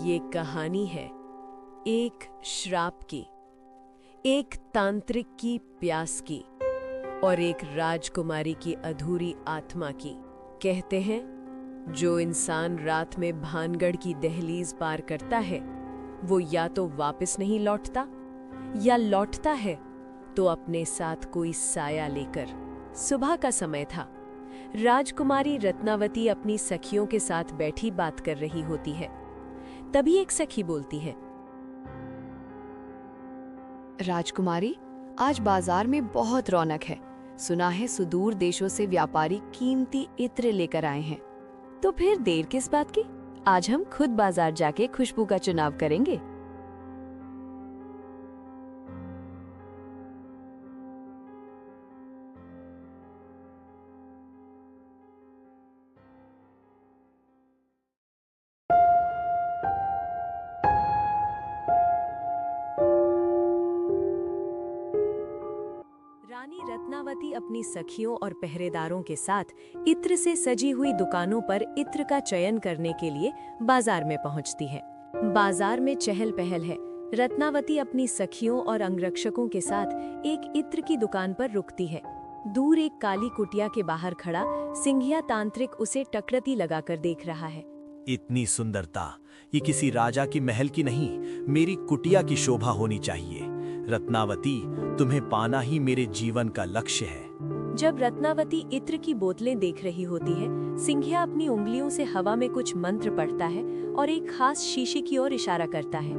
ये कहानी है एक श्राप की, एक तांत्रिक की प्यास की और एक राजकुमारी की अधूरी आत्मा की। कहते हैं जो इंसान रात में भानगढ़ की दहलीज पार करता है वो या तो वापस नहीं लौटता या लौटता है तो अपने साथ कोई साया लेकर। सुबह का समय था। राजकुमारी रत्नावती अपनी सखियों के साथ बैठी बात कर रही होती है। तभी एक सखी बोलती है, राजकुमारी, आज बाजार में बहुत रौनक है। सुना है सुदूर देशों से व्यापारी कीमती इत्र लेकर आए हैं। तो फिर देर किस बात की? आज हम खुद बाजार जाके खुशबू का चुनाव करेंगे। रानी रत्नावती अपनी सखियों और पहरेदारों के साथ इत्र से सजी हुई दुकानों पर इत्र का चयन करने के लिए बाजार में पहुंचती है। बाजार में चहल पहल है। रत्नावती अपनी सखियों और अंगरक्षकों के साथ एक इत्र की दुकान पर रुकती है। दूर एक काली कुटिया के बाहर खड़ा सिंघिया तांत्रिक उसे टकरती लगाकर देख रहा है। इतनी सुंदरता ये किसी राजा की महल की नहीं, मेरी कुटिया की शोभा होनी चाहिए। रत्नावती, तुम्हें पाना ही मेरे जीवन का लक्ष्य है। जब रत्नावती इत्र की बोतलें देख रही होती है, सिंघिया अपनी उंगलियों से हवा में कुछ मंत्र पढ़ता है और एक खास शीशी की ओर इशारा करता है।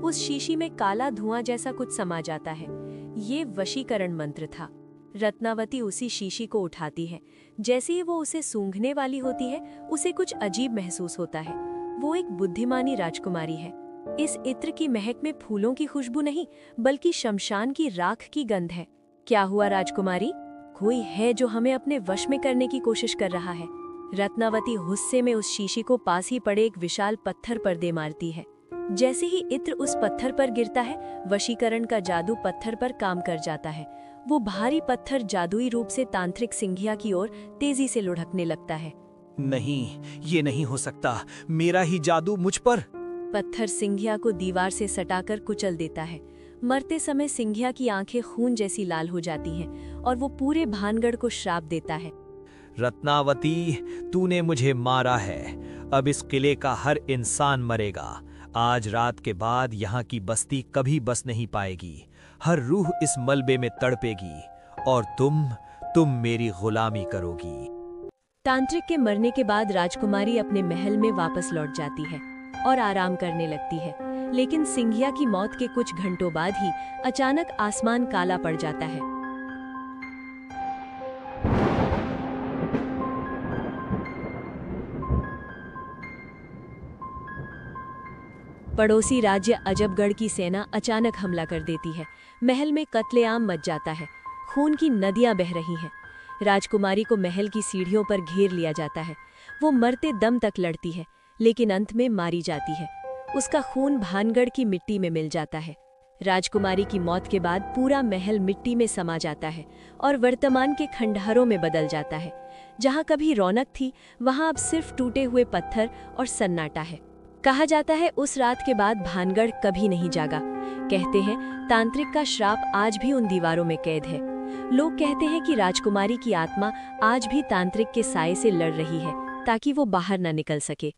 उस शीशी में काला धुआं जैसा कुछ समा जाता है। ये वशीकरण मंत्र था। रत्नावती उसी शीशी को उठाती है। जैसे ही वो उसे सूंघने वाली होती है, उसे कुछ अजीब महसूस होता है। वो एक बुद्धिमानी राजकुमारी है। इस इत्र की महक में फूलों की खुशबू नहीं, बल्कि शमशान की राख की गंध है। क्या हुआ राजकुमारी? कोई है जो हमें अपने वश में करने की कोशिश कर रहा है। रत्नावती गुस्से में उस शीशी को पास ही पड़े एक विशाल पत्थर पर दे मारती है। जैसे ही इत्र उस पत्थर पर गिरता है, वशीकरण का जादू पत्थर पर काम कर जाता है। वो भारी पत्थर जादुई रूप से तांत्रिक सिंघिया की ओर तेजी से लुढ़कने लगता है। नहीं, ये नहीं हो सकता। मेरा ही जादू मुझ पर। पत्थर सिंघिया को दीवार से सटाकर कुचल देता है। मरते समय सिंघिया की आंखें खून जैसी लाल हो जाती हैं और वो पूरे भानगढ़ को श्राप देता है। रत्नावती, तूने मुझे मारा है। अब इस किले का हर इंसान मरेगा। आज रात के बाद यहाँ की बस्ती कभी बस नहीं पाएगी। हर रूह इस मलबे में तड़पेगी और तुम मेरी गुलामी करोगी। तांत्रिक के मरने के बाद राजकुमारी अपने महल में वापस लौट जाती है और आराम करने लगती है। लेकिन सिंघिया की मौत के कुछ घंटों बाद ही अचानक आसमान काला पड़ जाता है। पड़ोसी राज्य अजबगढ़ की सेना अचानक हमला कर देती है। महल में कत्लेआम मच जाता है। खून की नदियां बह रही हैं। राजकुमारी को महल की सीढ़ियों पर घेर लिया जाता है। वो मरते दम तक लड़ती है, लेकिन अंत में मारी जाती है। उसका खून भानगढ़ की मिट्टी में मिल जाता है। राजकुमारी की मौत के बाद पूरा महल मिट्टी में समा जाता है और वर्तमान के खंडहरों में बदल जाता है। जहाँ कभी रौनक थी, वहाँ अब सिर्फ टूटे हुए पत्थर और सन्नाटा है। कहा जाता है उस रात के बाद भानगढ़ कभी नहीं जागा। कहते हैं तांत्रिक का श्राप आज भी उन दीवारों में कैद है। लोग कहते हैं कि राजकुमारी की आत्मा आज भी तांत्रिक के साए से लड़ रही है ताकि वो बाहर न निकल सके।